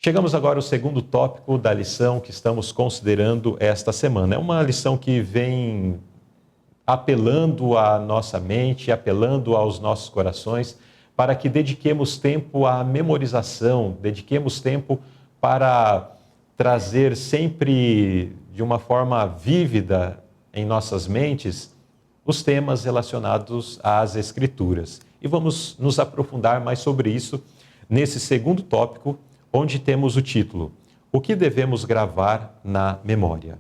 Chegamos agora ao segundo tópico da lição que estamos considerando esta semana. É uma lição que vem apelando à nossa mente, apelando aos nossos corações, para que dediquemos tempo à memorização, dediquemos tempo para trazer sempre de uma forma vívida em nossas mentes os temas relacionados às Escrituras. E vamos nos aprofundar mais sobre isso nesse segundo tópico, onde temos o título: O que devemos gravar na memória?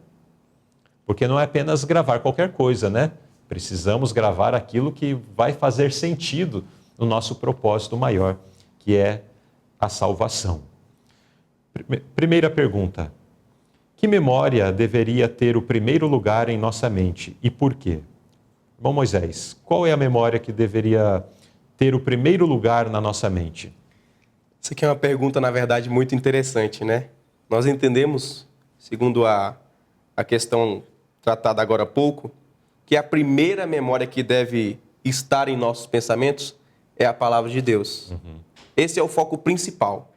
Porque não é apenas gravar qualquer coisa, né? Precisamos gravar aquilo que vai fazer sentido no nosso propósito maior, que é a salvação. Primeira pergunta: que memória deveria ter o primeiro lugar em nossa mente e por quê? Bom, Moisés, qual é a memória que deveria ter o primeiro lugar na nossa mente? Isso aqui é uma pergunta, na verdade, muito interessante, né? Nós entendemos, segundo a questão tratada agora há pouco, que a primeira memória que deve estar em nossos pensamentos é a palavra de Deus. Esse é o foco principal.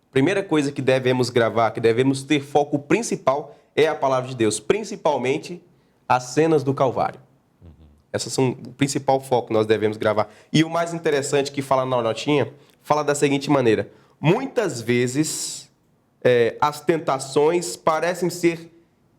Primeira coisa que devemos gravar, que devemos ter foco principal, é a palavra de Deus, principalmente as cenas do Calvário. Essas são o principal foco que nós devemos gravar. E o mais interessante que fala na notinha, fala da seguinte maneira: muitas vezes as tentações parecem ser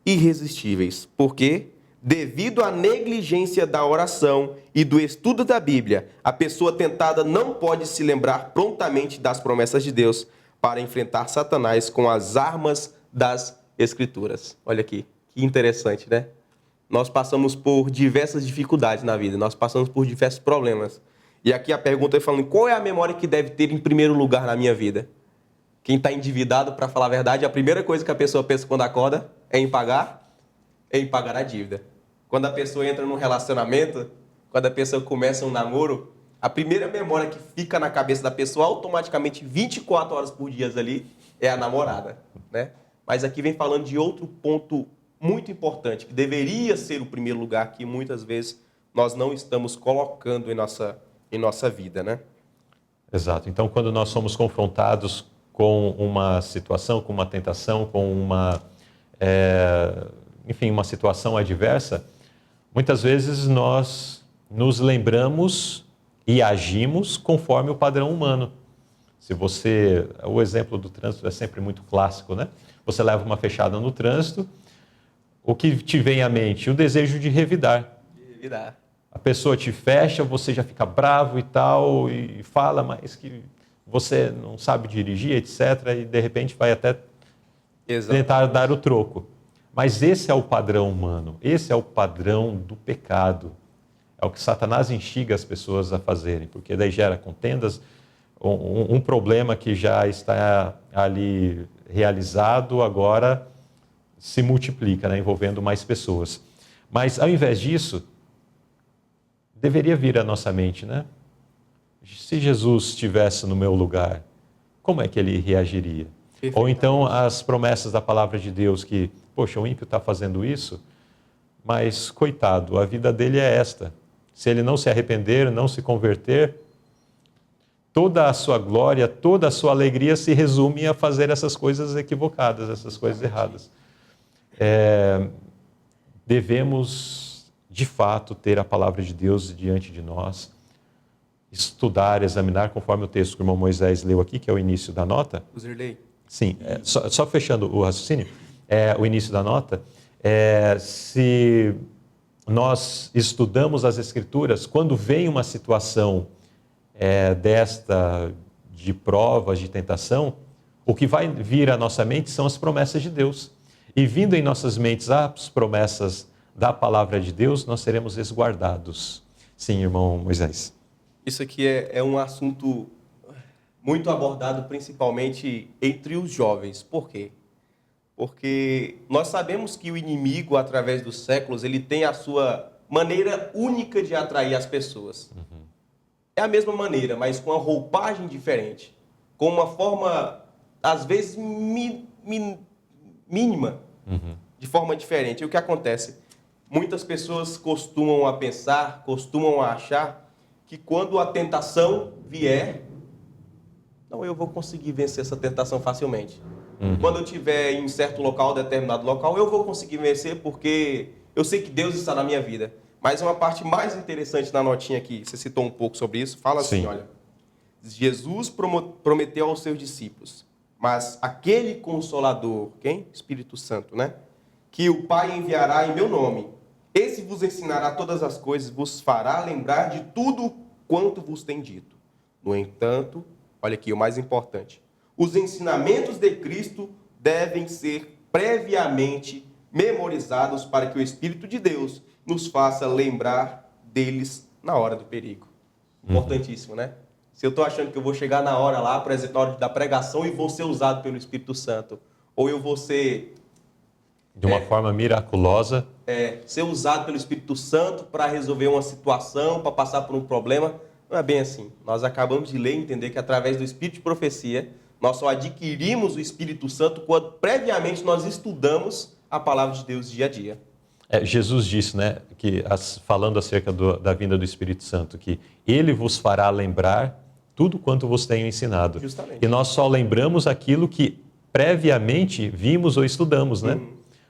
irresistíveis. Por quê? Devido à negligência da oração e do estudo da Bíblia, a pessoa tentada não pode se lembrar prontamente das promessas de Deus para enfrentar Satanás com as armas das Escrituras. Olha aqui, que interessante, né? Nós passamos por diversas dificuldades na vida, nós passamos por diversos problemas. E aqui a pergunta é falando: qual é a memória que deve ter em primeiro lugar na minha vida? Quem está endividado, para falar a verdade, a primeira coisa que a pessoa pensa quando acorda é em pagar a dívida. Quando a pessoa entra num relacionamento, quando a pessoa começa um namoro, a primeira memória que fica na cabeça da pessoa automaticamente 24 horas por dia ali é a namorada, né? Mas aqui vem falando de outro ponto muito importante, que deveria ser o primeiro lugar, que muitas vezes nós não estamos colocando em nossa vida, né? Exato. Então, quando nós somos confrontados com uma situação, com uma tentação, com uma situação adversa, muitas vezes nós nos lembramos e agimos conforme o padrão humano. O exemplo do trânsito é sempre muito clássico, né? Você leva uma fechada no trânsito, o que te vem à mente? O desejo de revidar. A pessoa te fecha, você já fica bravo e tal, e fala, mas que você não sabe dirigir, etc. E de repente vai até tentar dar o troco. Mas esse é o padrão humano, esse é o padrão do pecado. É o que Satanás instiga as pessoas a fazerem, porque daí gera contendas, um problema que já está ali realizado, agora se multiplica, né, envolvendo mais pessoas. Mas, ao invés disso, deveria vir à nossa mente, né? Se Jesus estivesse no meu lugar, como é que ele reagiria? Ou então as promessas da palavra de Deus que, poxa, o ímpio está fazendo isso, mas, coitado, a vida dele é esta. Se ele não se arrepender, não se converter, toda a sua glória, toda a sua alegria se resume a fazer essas coisas equivocadas, essas coisas erradas. Devemos, de fato, ter a palavra de Deus diante de nós, estudar, examinar, conforme o texto que o irmão Moisés leu aqui, que é o início da nota. Sim, só fechando o raciocínio, o início da nota, se nós estudamos as Escrituras, quando vem uma situação desta de provas, de tentação, o que vai vir à nossa mente são as promessas de Deus. E vindo em nossas mentes as promessas da palavra de Deus, nós seremos resguardados. Sim, irmão Moisés. Isso aqui é um assunto muito abordado principalmente entre os jovens. Por quê? Porque nós sabemos que o inimigo, através dos séculos, ele tem a sua maneira única de atrair as pessoas. É a mesma maneira, mas com uma roupagem diferente. Com uma forma, às vezes, mínima, de forma diferente. E o que acontece? Muitas pessoas costumam a pensar, costumam a achar que quando a tentação vier, não, eu vou conseguir vencer essa tentação facilmente. Quando eu estiver em certo local, determinado local, eu vou conseguir vencer porque eu sei que Deus está na minha vida. Mas uma parte mais interessante na notinha aqui, você citou um pouco sobre isso, fala assim, Sim. olha, Jesus prometeu aos seus discípulos, mas aquele Consolador, quem? Espírito Santo, né? Que o Pai enviará em meu nome. Esse vos ensinará todas as coisas, vos fará lembrar de tudo quanto vos tem dito. No entanto, olha aqui, o mais importante. Os ensinamentos de Cristo devem ser previamente memorizados para que o Espírito de Deus nos faça lembrar deles na hora do perigo. Importantíssimo, né? Se eu estou achando que eu vou chegar na hora lá, por exemplo, na hora da pregação e vou ser usado pelo Espírito Santo, ou eu vou ser De uma forma miraculosa. ser usado pelo Espírito Santo para resolver uma situação, para passar por um problema, não é bem assim. Nós acabamos de ler e entender que através do Espírito de profecia, nós só adquirimos o Espírito Santo quando previamente nós estudamos a palavra de Deus dia a dia. Jesus disse, né, que falando acerca da vinda do Espírito Santo, que ele vos fará lembrar tudo quanto vos tenho ensinado. Justamente. E nós só lembramos aquilo que previamente vimos ou estudamos, né?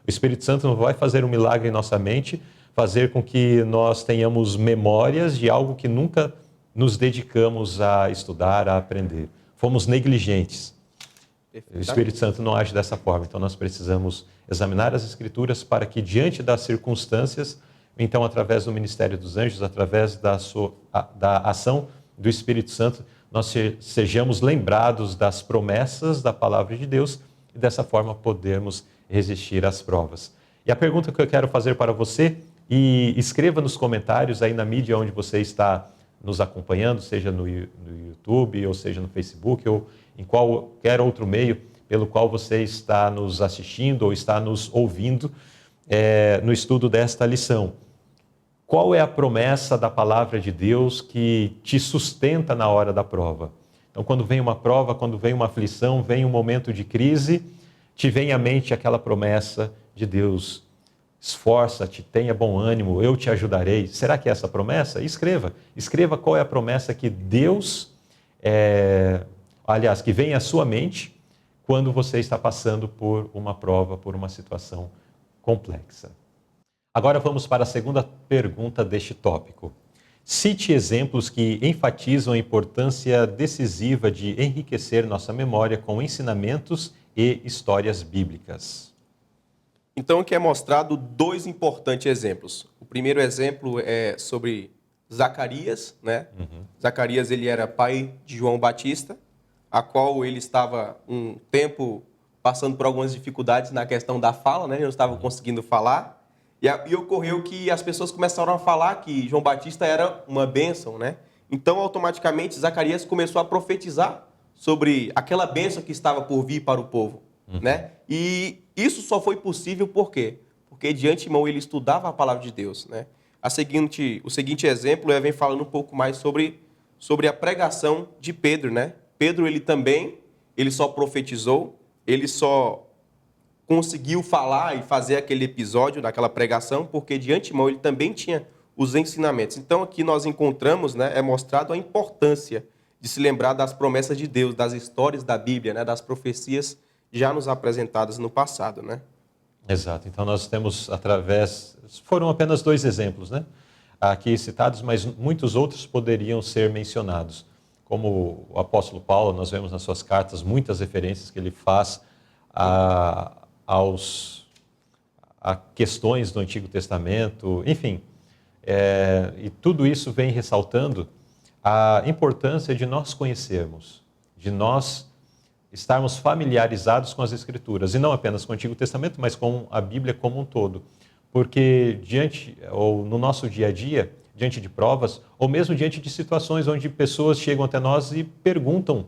O Espírito Santo não vai fazer um milagre em nossa mente, fazer com que nós tenhamos memórias de algo que nunca nos dedicamos a estudar, a aprender. Fomos negligentes. O Espírito Santo não age dessa forma, então nós precisamos examinar as Escrituras para que, diante das circunstâncias, então, através do ministério dos anjos, através da ação do Espírito Santo, nós sejamos lembrados das promessas da palavra de Deus e, dessa forma, podermos resistir às provas. E a pergunta que eu quero fazer para você, e escreva nos comentários aí na mídia onde você está nos acompanhando, seja no YouTube, ou seja no Facebook, ou em qualquer outro meio pelo qual você está nos assistindo ou está nos ouvindo no estudo desta lição. Qual é a promessa da palavra de Deus que te sustenta na hora da prova? Então, quando vem uma prova, quando vem uma aflição, vem um momento de crise, te vem à mente aquela promessa de Deus. Esforça-te, tenha bom ânimo, eu te ajudarei. Será que é essa promessa? Escreva. Escreva qual é a promessa que Deus, que vem à sua mente quando você está passando por uma prova, por uma situação complexa. Agora vamos para a segunda pergunta deste tópico. Cite exemplos que enfatizam a importância decisiva de enriquecer nossa memória com ensinamentos e histórias bíblicas. Então, aqui é mostrado dois importantes exemplos. O primeiro exemplo é sobre Zacarias, né? Zacarias, ele era pai de João Batista, a qual ele estava um tempo passando por algumas dificuldades na questão da fala, né? Ele não estava conseguindo falar. E ocorreu que as pessoas começaram a falar que João Batista era uma bênção, né? Então, automaticamente, Zacarias começou a profetizar sobre aquela bênção que estava por vir para o povo, né? E isso só foi possível por quê? Porque de antemão ele estudava a palavra de Deus, né? O seguinte exemplo vem falando um pouco mais sobre a pregação de Pedro, né? Pedro, ele só profetizou, ele só conseguiu falar e fazer aquele episódio daquela pregação, porque de antemão ele também tinha os ensinamentos. Então aqui nós encontramos, né, é mostrado a importância de se lembrar das promessas de Deus, das histórias da Bíblia, né, das profecias já nos apresentadas no passado, né? Exato. Então nós temos foram apenas dois exemplos, né, aqui citados, mas muitos outros poderiam ser mencionados. Como o apóstolo Paulo, nós vemos nas suas cartas muitas referências que ele faz a questões do Antigo Testamento, enfim. E tudo isso vem ressaltando a importância de nós conhecermos, de nós estarmos familiarizados com as Escrituras, e não apenas com o Antigo Testamento, mas com a Bíblia como um todo. Porque no nosso dia a dia, diante de provas, ou mesmo diante de situações onde pessoas chegam até nós e perguntam,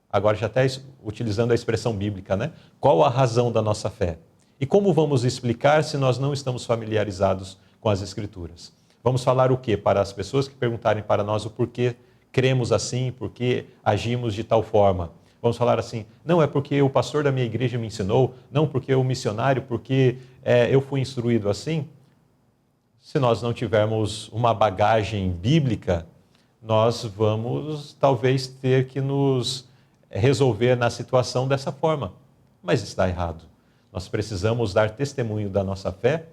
agora já até utilizando a expressão bíblica, né? Qual a razão da nossa fé? E como vamos explicar se nós não estamos familiarizados com as Escrituras? Vamos falar o quê? Para as pessoas que perguntarem para nós o porquê cremos assim, porquê agimos de tal forma. Vamos falar assim, não é porque o pastor da minha igreja me ensinou, não porque o missionário, porque eu fui instruído assim. Se nós não tivermos uma bagagem bíblica, nós vamos talvez ter que nos resolver na situação dessa forma. mas está errado. Nós precisamos dar testemunho da nossa fé,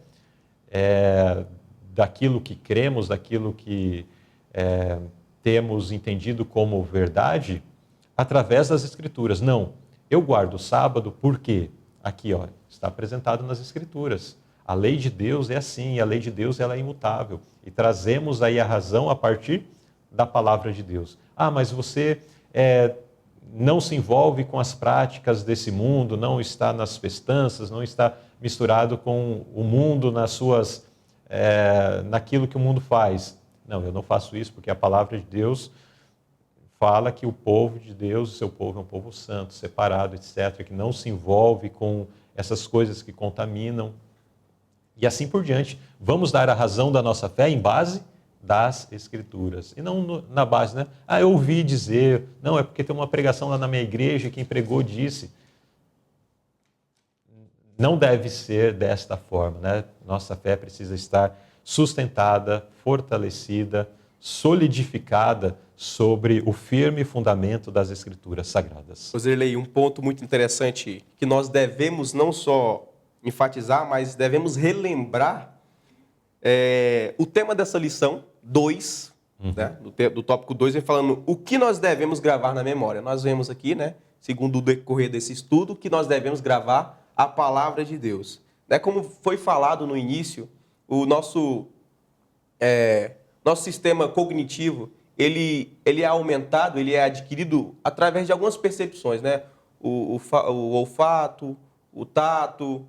daquilo que cremos, daquilo que temos entendido como verdade, através das Escrituras. Não, eu guardo o sábado porque aqui está apresentado nas Escrituras. A lei de Deus é assim, e a lei de Deus ela é imutável. E trazemos aí a razão a partir da palavra de Deus. Ah, mas você não se envolve com as práticas desse mundo, não está nas festanças, não está misturado com o mundo naquilo que o mundo faz. Não, eu não faço isso porque a palavra de Deus fala que o povo de Deus, o seu povo é um povo santo, separado, etc., que não se envolve com essas coisas que contaminam. E assim por diante. Vamos dar a razão da nossa fé em base das Escrituras. E não na base, né? Ah, eu ouvi dizer. Não, é porque tem uma pregação lá na minha igreja, quem pregou disse. Não deve ser desta forma, né? Nossa fé precisa estar sustentada, fortalecida, solidificada sobre o firme fundamento das Escrituras Sagradas. Roserlei, um ponto muito interessante que nós devemos não só enfatizar, mas devemos relembrar o tema dessa lição 2, né? do tópico 2, vem falando o que nós devemos gravar na memória. Nós vemos aqui, né, segundo o decorrer desse estudo, que nós devemos gravar a palavra de Deus. Né? Como foi falado no início, o nosso sistema cognitivo ele é aumentado, ele é adquirido através de algumas percepções, né? O olfato, o tato,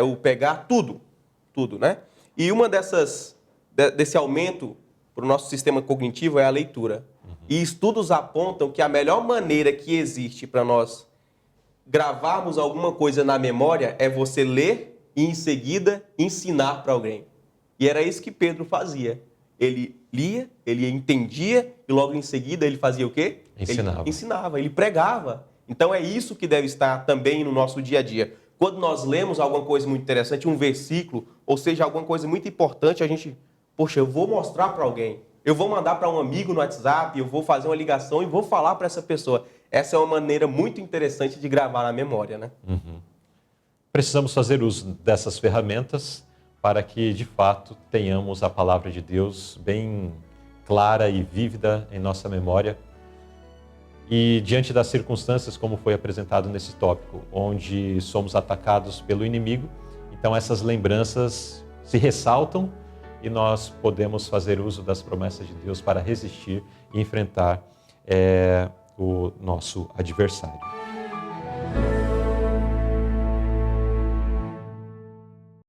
o pegar, tudo, né? E uma desse aumento para o nosso sistema cognitivo é a leitura. E estudos apontam que a melhor maneira que existe para nós gravarmos alguma coisa na memória é você ler e, em seguida, ensinar para alguém. E era isso que Pedro fazia. Ele lia, ele entendia e logo em seguida ele fazia o quê? Ensinava. Ele ensinava, ele pregava. Então é isso que deve estar também no nosso dia a dia. Quando nós lemos alguma coisa muito interessante, um versículo, ou seja, alguma coisa muito importante, a gente, poxa, eu vou mostrar para alguém. Eu vou mandar para um amigo no WhatsApp, eu vou fazer uma ligação e vou falar para essa pessoa. Essa é uma maneira muito interessante de gravar na memória, né? Precisamos fazer uso dessas ferramentas para que, de fato, tenhamos a palavra de Deus bem clara e vívida em nossa memória. E diante das circunstâncias, como foi apresentado nesse tópico, onde somos atacados pelo inimigo, então essas lembranças se ressaltam e nós podemos fazer uso das promessas de Deus para resistir e enfrentar o nosso adversário.